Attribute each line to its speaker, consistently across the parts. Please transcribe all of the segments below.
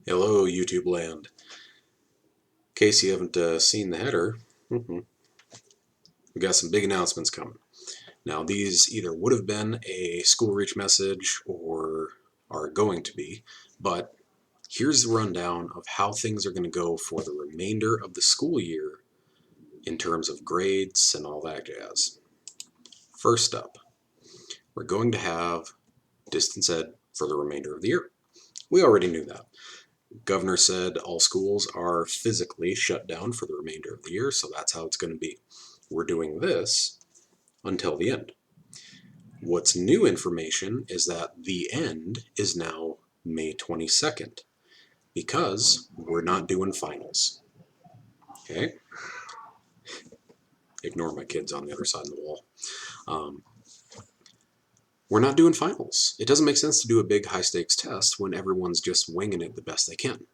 Speaker 1: Hello, YouTube land. In case you haven't seen the header, we've got some big announcements coming. Now, these either would have been a school reach message or are going to be, but here's the rundown of how things are going to go for the remainder of the school year in terms of grades and all that jazz. First up, we're going to have distance ed for the remainder of the year. We already knew that. Governor said all schools are physically shut down for the remainder of the year, so that's how it's going to be. We're doing this until the end. What's new information is that the end is now May 22nd because we're not doing finals. Okay? Ignore my kids on the other side of the wall. We're not doing finals. It doesn't make sense to do a big high-stakes test when everyone's just winging it the best they can.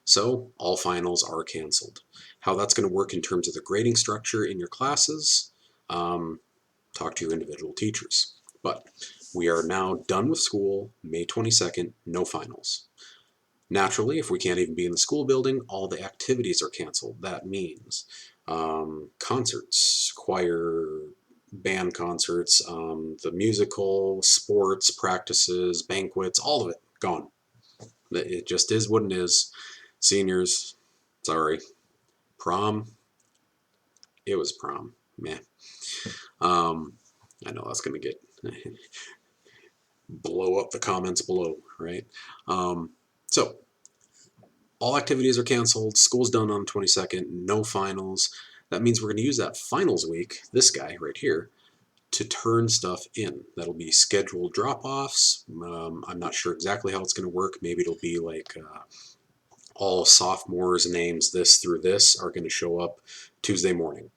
Speaker 1: So all finals are canceled. How that's going to work in terms of the grading structure in your classes, talk to your individual teachers. But we are now done with school, May 22nd, no finals. Naturally, if we can't even be in the school building, all the activities are canceled. That means concerts, choir, band concerts, the musical, sports, practices, banquets, all of it gone. It just is what it is. Seniors, sorry. Prom, it was prom. Meh. I know that's going to get blow up the comments below, right? So all activities are canceled. School's done on the 22nd. No finals. That means we're going to use that finals week, this guy right here, to turn stuff in. That'll be scheduled drop-offs. I'm not sure exactly how it's going to work. Maybe it'll be like all sophomores' names this through this are going to show up Tuesday morning.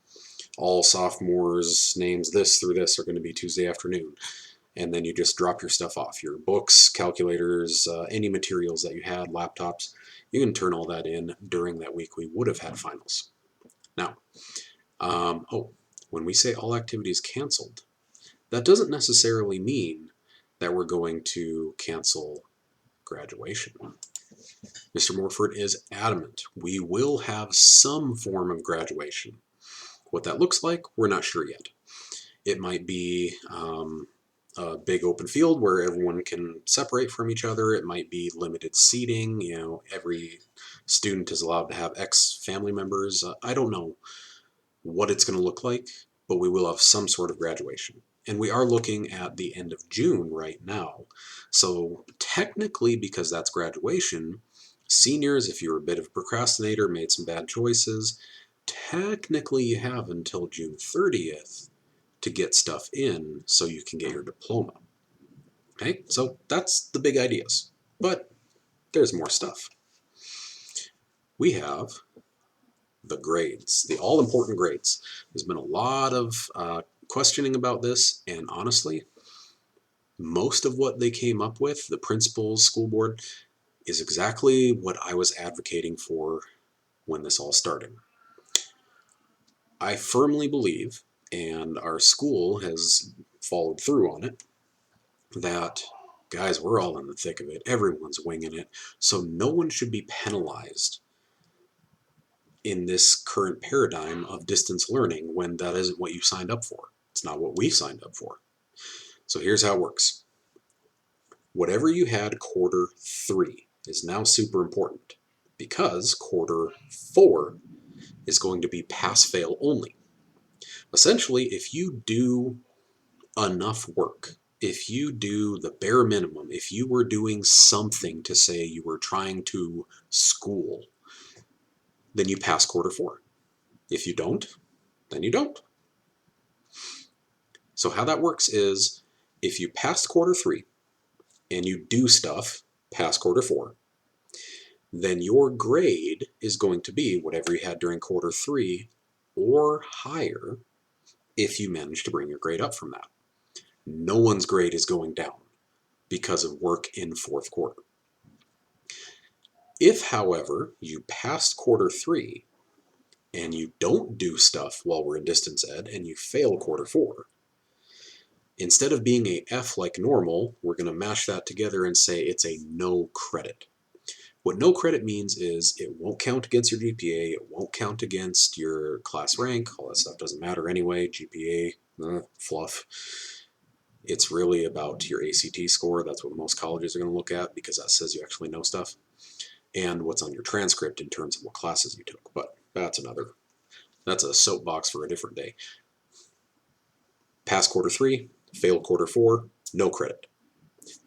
Speaker 1: All sophomores' names this through this are going to be Tuesday afternoon. And then you just drop your stuff off. Your books, calculators, any materials that you had, laptops, you can turn all that in during that week we would have had finals. Now, when we say all activities canceled, that doesn't necessarily mean that we're going to cancel graduation. Mr. Morford is adamant. We will have some form of graduation. What that looks like, we're not sure yet. It might be a big open field where everyone can separate from each other. It might be limited seating. You know, every student is allowed to have X family members. I don't know what it's going to look like, but we will have some sort of graduation. And we are looking at the end of June right now. So technically, because that's graduation, seniors, if you're a bit of a procrastinator, made some bad choices, technically you have until June 30th to get stuff in so you can get your diploma. Okay, so that's the big ideas. But there's more stuff. We have the grades, the all-important grades. There's been a lot of questioning about this, and honestly, most of what they came up with, the principals, school board, is exactly what I was advocating for when this all started. I firmly believe, and our school has followed through on it, that, guys, we're all in the thick of it. Everyone's winging it. So no one should be penalized in this current paradigm of distance learning when that isn't what you signed up for. It's not what we signed up for. So here's how it works. Whatever you had quarter 3 is now super important because quarter 4 is going to be pass-fail only. Essentially, if you do enough work, if you do the bare minimum, if you were doing something to say you were trying to school, then you pass quarter 4. If you don't, then you don't. So how that works is if you pass quarter 3 and you do stuff past quarter 4, then your grade is going to be whatever you had during quarter 3 or higher if you manage to bring your grade up from that. No one's grade is going down because of work in fourth quarter. If, however, you passed quarter 3 and you don't do stuff while we're in distance ed and you fail quarter 4, instead of being a F like normal, we're going to mash that together and say it's a no credit. What no credit means is it won't count against your GPA, it won't count against your class rank, all that stuff doesn't matter anyway, GPA, fluff. It's really about your ACT score. That's what most colleges are going to look at because that says you actually know stuff. And what's on your transcript in terms of what classes you took. But that's a soapbox for a different day. Pass quarter 3, failed quarter 4, no credit.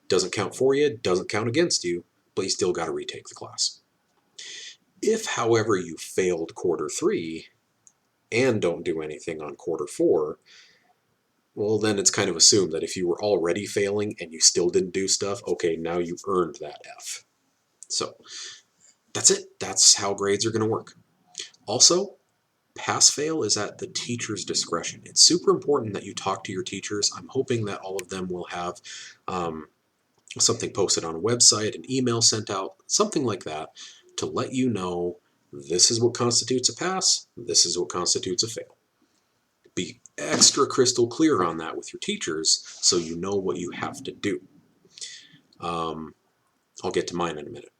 Speaker 1: Doesn't count for you, doesn't count against you, but you still got to retake the class. If, however, you failed quarter 3 and don't do anything on quarter 4, well, then it's kind of assumed that if you were already failing and you still didn't do stuff, okay, now you've earned that F. So that's it. That's how grades are going to work. Also, pass-fail is at the teacher's discretion. It's super important that you talk to your teachers. I'm hoping that all of them will have something posted on a website, an email sent out, something like that, to let you know this is what constitutes a pass, this is what constitutes a fail. Be extra crystal clear on that with your teachers so you know what you have to do. I'll get to mine in a minute.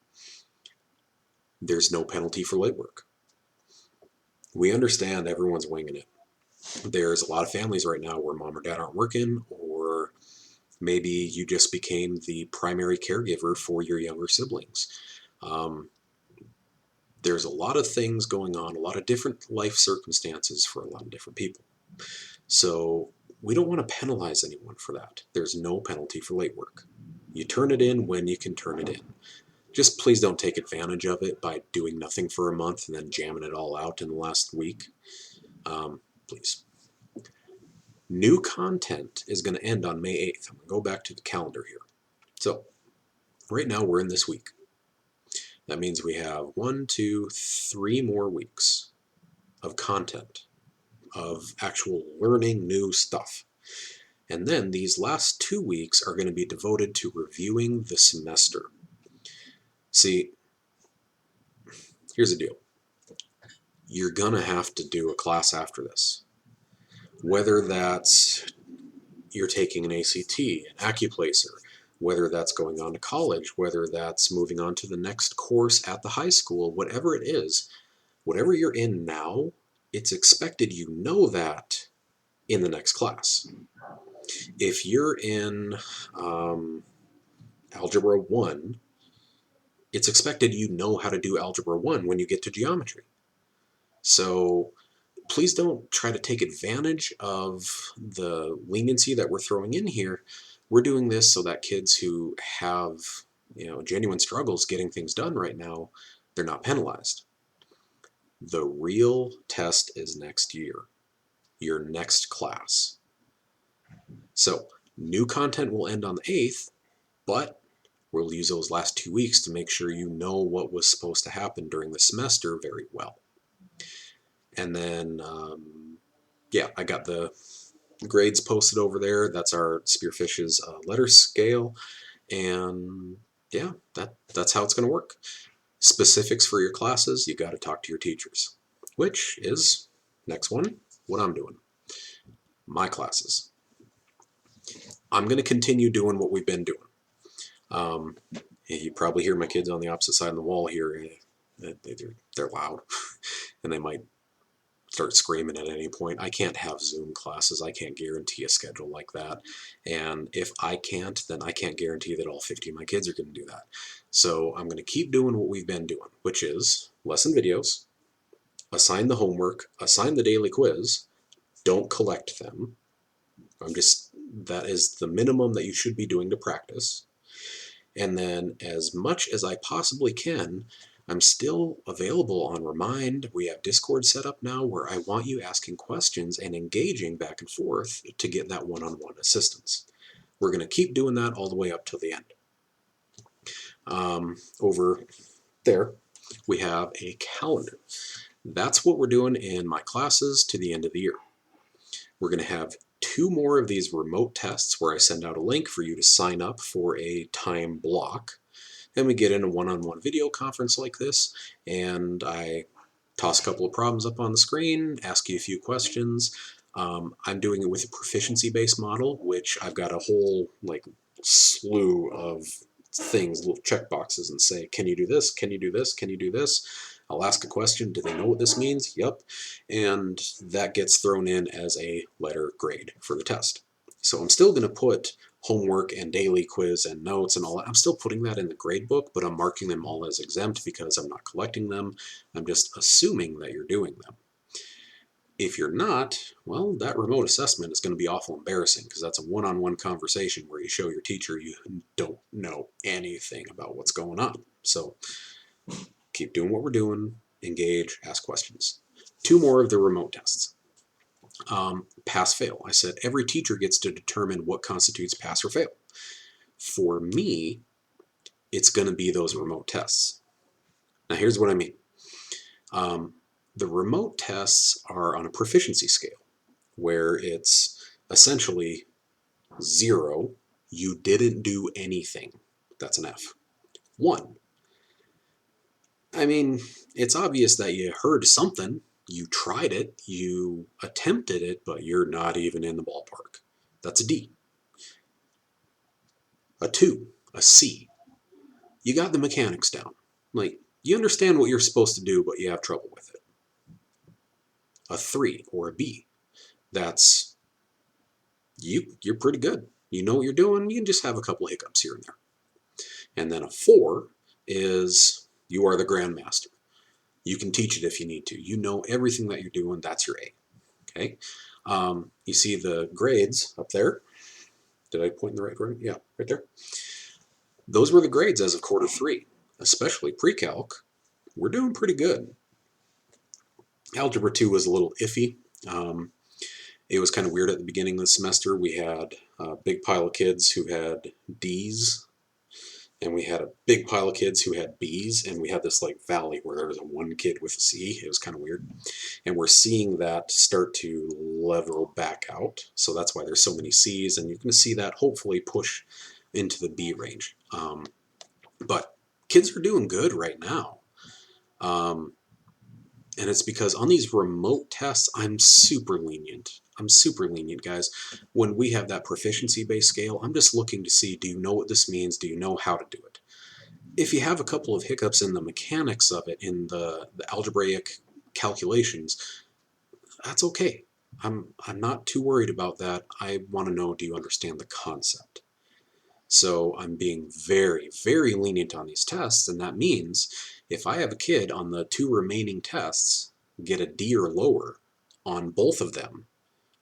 Speaker 1: There's no penalty for late work. We understand everyone's winging it. There's a lot of families right now where mom or dad aren't working, or maybe you just became the primary caregiver for your younger siblings. There's a lot of things going on, a lot of different life circumstances for a lot of different people. So we don't want to penalize anyone for that. There's no penalty for late work. You turn it in when you can turn it in. Just please don't take advantage of it by doing nothing for a month and then jamming it all out in the last week. Please. New content is going to end on May 8th. I'm going to go back to the calendar here. So right now we're in this week. That means we have 1, 2, 3 more weeks of content, of actual learning new stuff. And then these last 2 weeks are going to be devoted to reviewing the semester. See, here's the deal. You're going to have to do a class after this. Whether that's you're taking an ACT, an Accuplacer, whether that's going on to college, whether that's moving on to the next course at the high school, whatever it is, whatever you're in now, it's expected you know that in the next class. If you're in Algebra 1, it's expected you know how to do Algebra 1 when you get to geometry. So please don't try to take advantage of the leniency that we're throwing in here. We're doing this so that kids who have, genuine struggles getting things done right now, they're not penalized. The real test is next year, your next class. So new content will end on the 8th, but we'll use those last 2 weeks to make sure you know what was supposed to happen during the semester very well. And then, I got the grades posted over there. That's our Spearfish's letter scale. And yeah, that's how it's going to work. Specifics for your classes, you got to talk to your teachers, which is, next one, what I'm doing. My classes. I'm going to continue doing what we've been doing. You probably hear my kids on the opposite side of the wall here. They're loud, and they might start screaming at any point. I can't have Zoom classes. I can't guarantee a schedule like that. And if I can't, then I can't guarantee that all 50 of my kids are going to do that. So I'm going to keep doing what we've been doing, which is lesson videos, assign the homework, assign the daily quiz, don't collect them. That is the minimum that you should be doing to practice. And then as much as I possibly can, I'm still available on Remind. We have Discord set up now where I want you asking questions and engaging back and forth to get that one-on-one assistance. We're going to keep doing that all the way up till the end. Over there, we have a calendar. That's what we're doing in my classes to the end of the year. We're going to have 2 more of these remote tests where I send out a link for you to sign up for a time block. Then we get in a one-on-one video conference like this, and I toss a couple of problems up on the screen, ask you a few questions. I'm doing it with a proficiency-based model, which I've got a whole slew of things, little check boxes, and say, can you do this? Can you do this? Can you do this? I'll ask a question. Do they know what this means? Yep. And that gets thrown in as a letter grade for the test. So I'm still going to put homework and daily quiz and notes and all that. I'm still putting that in the grade book, but I'm marking them all as exempt because I'm not collecting them. I'm just assuming that you're doing them. If you're not, well, that remote assessment is going to be awful embarrassing because that's a one-on-one conversation where you show your teacher you don't know anything about what's going on. So keep doing what we're doing, engage, ask questions. 2 more of the remote tests. Pass-fail. I said every teacher gets to determine what constitutes pass or fail. For me, it's going to be those remote tests. Now here's what I mean. The remote tests are on a proficiency scale, where it's essentially 0, you didn't do anything. That's an F. 1, I mean, it's obvious that you heard something, you tried it, you attempted it, but you're not even in the ballpark. That's a D. A 2, a C. You got the mechanics down. Like, you understand what you're supposed to do, but you have trouble with it. A 3, or a B. That's, you're pretty good. You know what you're doing, you can just have a couple hiccups here and there. And then a 4 is, you are the grandmaster. You can teach it if you need to. You know everything that you're doing, that's your A. Okay? You see the grades up there? Did I point in the right grade? Yeah, right there. Those were the grades as of quarter 3, especially pre-calc. We're doing pretty good. Algebra 2 was a little iffy. It was kind of weird at the beginning of the semester. We had a big pile of kids who had D's, and we had a big pile of kids who had B's, and we had this like valley where there was a 1 kid with a C. It was kind of weird. And we're seeing that start to level back out. So that's why there's so many C's, and you're going to see that hopefully push into the B range. But kids are doing good right now. And it's because on these remote tests, I'm super lenient. I'm super lenient, guys. When we have that proficiency-based scale, I'm just looking to see, do you know what this means? Do you know how to do it? If you have a couple of hiccups in the mechanics of it, in the algebraic calculations, that's okay. I'm not too worried about that. I want to know, do you understand the concept? So I'm being very, very lenient on these tests, and that means if I have a kid on the 2 remaining tests get a D or lower on both of them,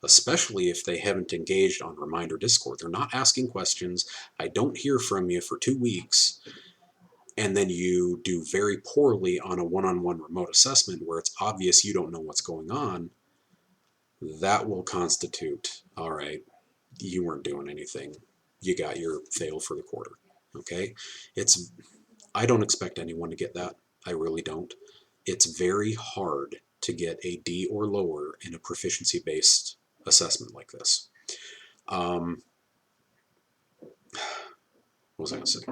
Speaker 1: especially if they haven't engaged on Reminder Discord, they're not asking questions, I don't hear from you for 2 weeks, and then you do very poorly on a one-on-one remote assessment where it's obvious you don't know what's going on, that will constitute, all right, you weren't doing anything. You got your fail for the quarter. Okay? I don't expect anyone to get that. I really don't. It's very hard to get a D or lower in a proficiency-based assessment like this. What was I going to say?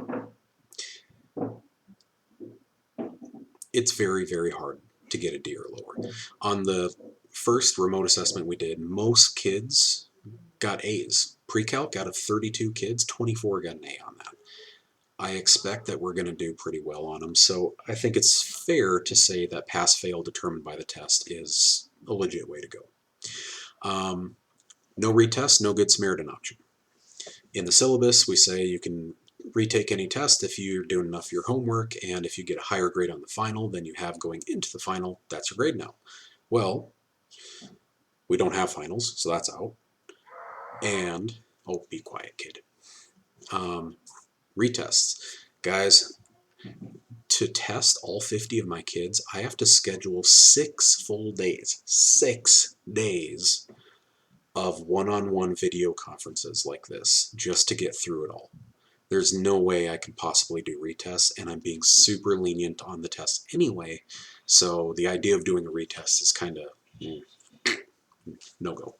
Speaker 1: It's very, very hard to get a D or lower. On the first remote assessment we did, most kids got A's. Pre-calc, out of 32 kids, 24 got an A on that. I expect that we're going to do pretty well on them, so I think it's fair to say that pass-fail determined by the test is a legit way to go. No retest, no Good Samaritan option. In the syllabus, we say you can retake any test if you're doing enough of your homework, and if you get a higher grade on the final than you have going into the final, that's your grade now. Well, we don't have finals, so that's out. And, oh, be quiet, kid. Retests. Guys, to test all 50 of my kids, I have to schedule 6 full days. 6 days of one-on-one video conferences like this just to get through it all. There's no way I could possibly do retests, and I'm being super lenient on the test anyway, so the idea of doing a retest is kind of no-go.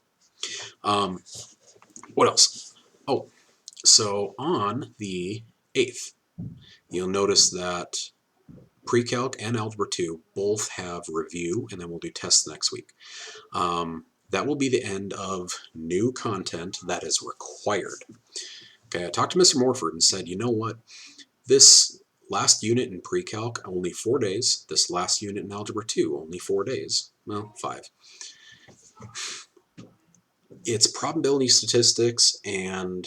Speaker 1: What else? Oh, so on the 8th, you'll notice that Pre-Calc and Algebra 2 both have review, and then we'll do tests next week. That will be the end of new content that is required. Okay, I talked to Mr. Morford and said, you know what? This last unit in pre-calc, only 4 days. This last unit in Algebra 2, only 4 days. Well, 5. It's probability statistics and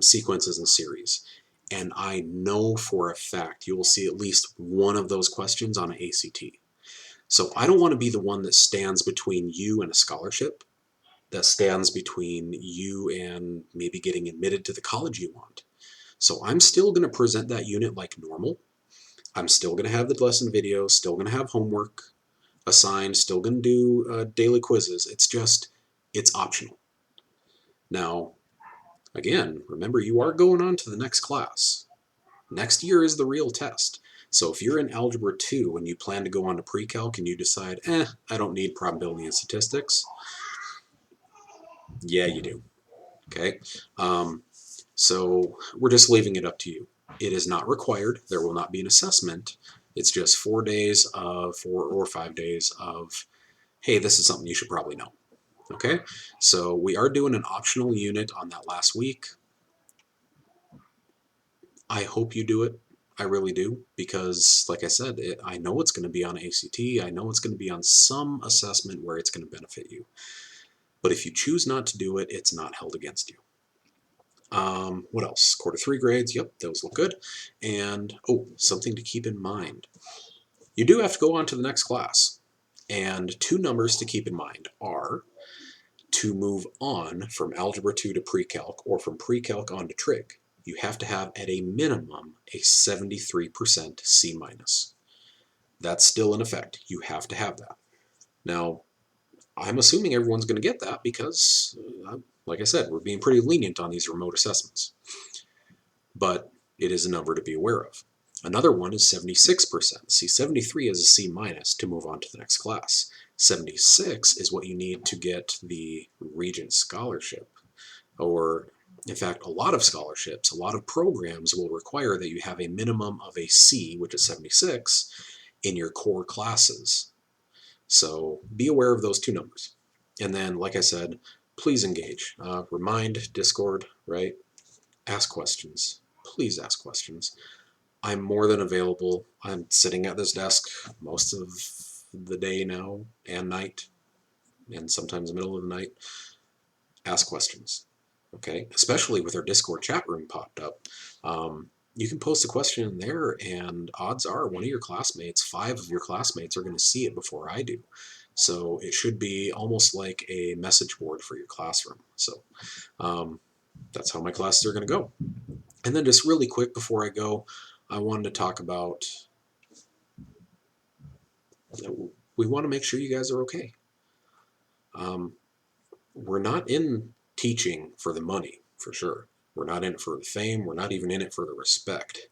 Speaker 1: sequences and series. And I know for a fact you will see at least one of those questions on an ACT. So I don't want to be the one that stands between you and a scholarship, that stands between you and maybe getting admitted to the college you want. So I'm still going to present that unit like normal. I'm still going to have the lesson video, still going to have homework assigned, still going to do daily quizzes. It's just, it's optional. Now, again, remember you are going on to the next class. Next year is the real test. So if you're in Algebra 2 and you plan to go on to pre-calc and you decide, I don't need probability and statistics, yeah, you do. Okay? So we're just leaving it up to you. It is not required. There will not be an assessment. It's just 4 days of 4 or 5 days of, hey, this is something you should probably know. Okay? So we are doing an optional unit on that last week. I hope you do it. I really do, because like I said, I know it's going to be on ACT. I know it's going to be on some assessment where it's going to benefit you. But if you choose not to do it, it's not held against you. What else? Quarter 3 grades. Yep, those look good. And, oh, something to keep in mind. You do have to go on to the next class. And 2 numbers to keep in mind are to move on from Algebra 2 to pre-calc or from pre-calc on to trig. You have to have at a minimum a 73% C-. That's still in effect. You have to have that. Now, I'm assuming everyone's going to get that because, like I said, we're being pretty lenient on these remote assessments. But it is a number to be aware of. Another one is 76%. See, 73 is a C- to move on to the next class. 76 is what you need to get the Regent Scholarship. Or, in fact, a lot of scholarships, a lot of programs will require that you have a minimum of a C, which is 76, in your core classes. So be aware of those 2 numbers. And then, like I said, please engage. Remind Discord, right? Ask questions. Please ask questions. I'm more than available. I'm sitting at this desk most of the day now and night, and sometimes the middle of the night. Ask questions, okay? Especially with our Discord chat room popped up. You can post a question in there, and odds are one of your classmates, 5 of your classmates, are going to see it before I do. So it should be almost like a message board for your classroom. So that's how my classes are going to go. And then just really quick before I go, I wanted to talk about, we want to make sure you guys are okay. We're not in teaching for the money, for sure. We're not in it for the fame. We're not even in it for the respect.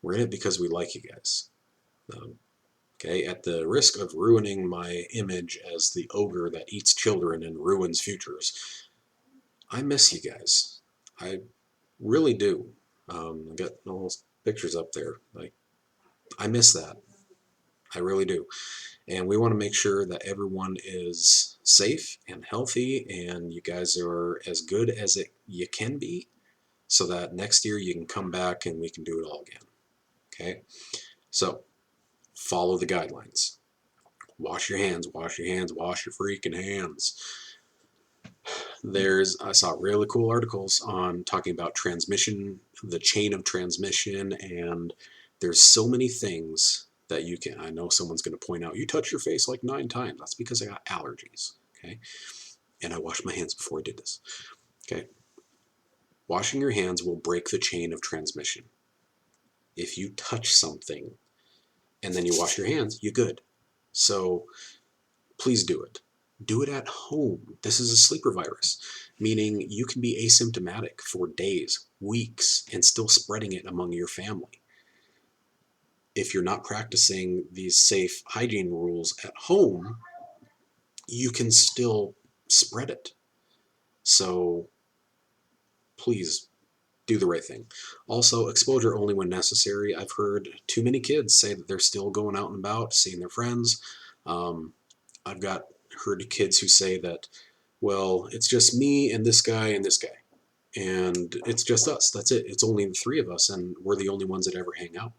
Speaker 1: We're in it because we like you guys. Okay, at the risk of ruining my image as the ogre that eats children and ruins futures, I miss you guys. I really do. I got all those pictures up there. I miss that. I really do. And we want to make sure that everyone is safe and healthy, and you guys are as good as you can be, so that next year you can come back and we can do it all again. Okay? So, follow the guidelines. Wash your hands, wash your hands, wash your freaking hands. I saw really cool articles on talking about transmission, the chain of transmission, and there's so many things that you can, I know someone's going to point out, you touched your face like 9 times. That's because I got allergies, okay? And I washed my hands before I did this, okay? Washing your hands will break the chain of transmission. If you touch something and then you wash your hands, you're good. So please do it. Do it at home. This is a sleeper virus, meaning you can be asymptomatic for days, weeks, and still spreading it among your family. If you're not practicing these safe hygiene rules at home, you can still spread it. So please do the right thing. Also, exposure only when necessary. I've heard too many kids say that they're still going out and about, seeing their friends. I've heard kids who say that, well, it's just me and this guy and this guy. and it's just us. That's it. It's only the three of us, and we're the only ones that ever hang out.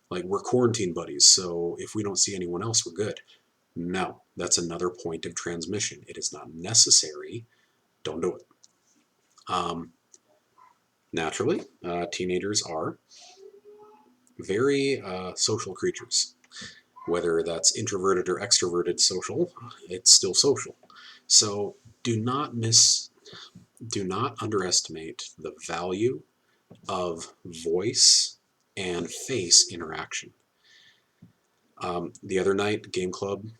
Speaker 1: Like, we're quarantine buddies, so if we don't see anyone else, we're good. No, that's another point of transmission. It is not necessary. Don't do it. Naturally, teenagers are very social creatures. Whether that's introverted or extroverted social, it's still social. So do not underestimate the value of voice and face interaction. The other night, game club,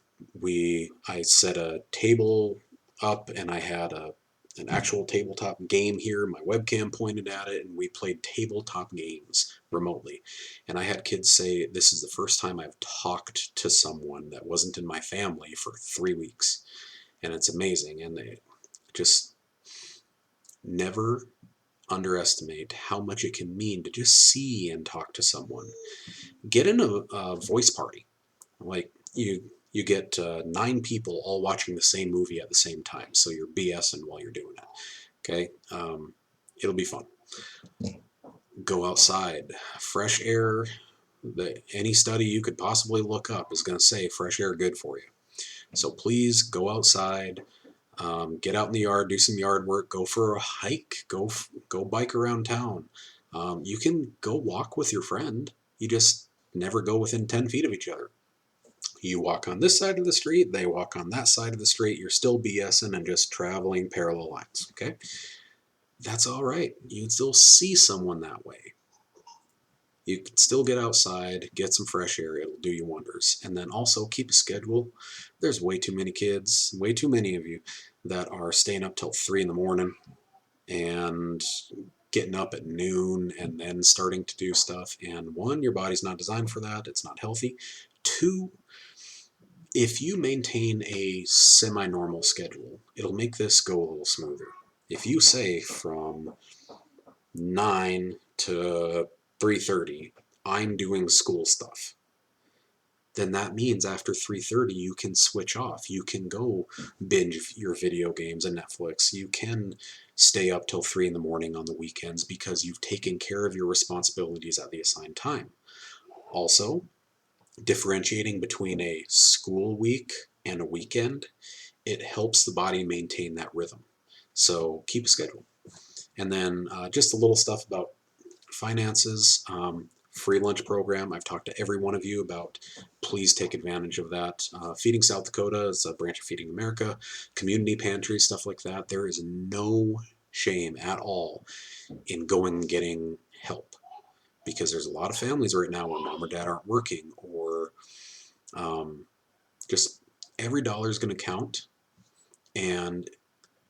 Speaker 1: I set a table up, and I had an actual tabletop game here. My webcam pointed at it, and we played tabletop games remotely. And I had kids say, "This is the first time I've talked to someone that wasn't in my family for 3 weeks," and it's amazing. And they just never underestimate how much it can mean to just see and talk to someone. Get in a voice party. Like, you get 9 people all watching the same movie at the same time, so you're BSing while you're doing it. Okay, it'll be fun. Go outside, fresh air. Any study you could possibly look up is going to say fresh air good for you. So please go outside, get out in the yard, do some yard work, go for a hike, go bike around town. You can go walk with your friend. You just never go within 10 feet of each other. You walk on this side of the street, they walk on that side of the street, you're still BSing and just traveling parallel lines, okay? That's all right. You can still see someone that way. You can still get outside, get some fresh air, it'll do you wonders. And then also keep a schedule. There's way too many kids, way too many of you, that are staying up till 3 in the morning and getting up at noon and then starting to do stuff. And one, your body's not designed for that, it's not healthy. Two, if you maintain a semi-normal schedule, it'll make this go a little smoother. If you say from 9 to 3:30, I'm doing school stuff, then that means after 3:30 you can switch off. You can go binge your video games and Netflix. You can stay up till 3 in the morning on the weekends because you've taken care of your responsibilities at the assigned time. Also, differentiating between a school week and a weekend, it helps the body maintain that rhythm. So keep a schedule. And then just a little stuff about finances. Free lunch program. I've talked to every one of you about. Please take advantage of that. Feeding South Dakota is a branch of Feeding America. Community pantry, stuff like that. There is no shame at all in going and getting help, because there's a lot of families right now where mom or dad aren't working, or just every dollar is going to count. And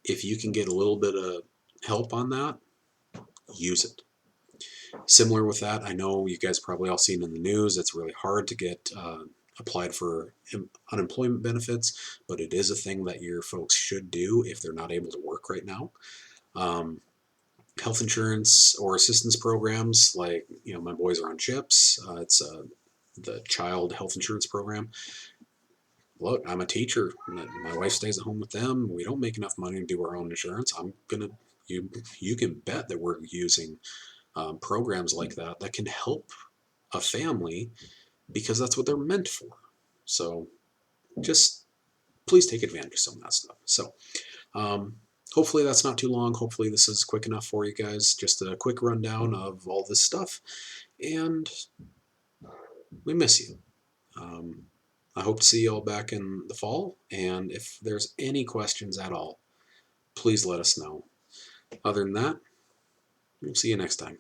Speaker 1: if you can get a little bit of help on that, use it. Similar with that, I know you guys probably all seen in the news, it's really hard to get applied for unemployment benefits, but it is a thing that your folks should do if they're not able to work right now. Health insurance or assistance programs, like, my boys are on CHIPS. It's the child health insurance program. Look, I'm a teacher. My wife stays at home with them. We don't make enough money to do our own insurance. You can bet that we're using programs like that can help a family, because that's what they're meant for. So just please take advantage of some of that stuff. So hopefully that's not too long. Hopefully this is quick enough for you guys. Just a quick rundown of all this stuff. And we miss you. I hope to see you all back in the fall. And if there's any questions at all, please let us know. Other than that, we'll see you next time.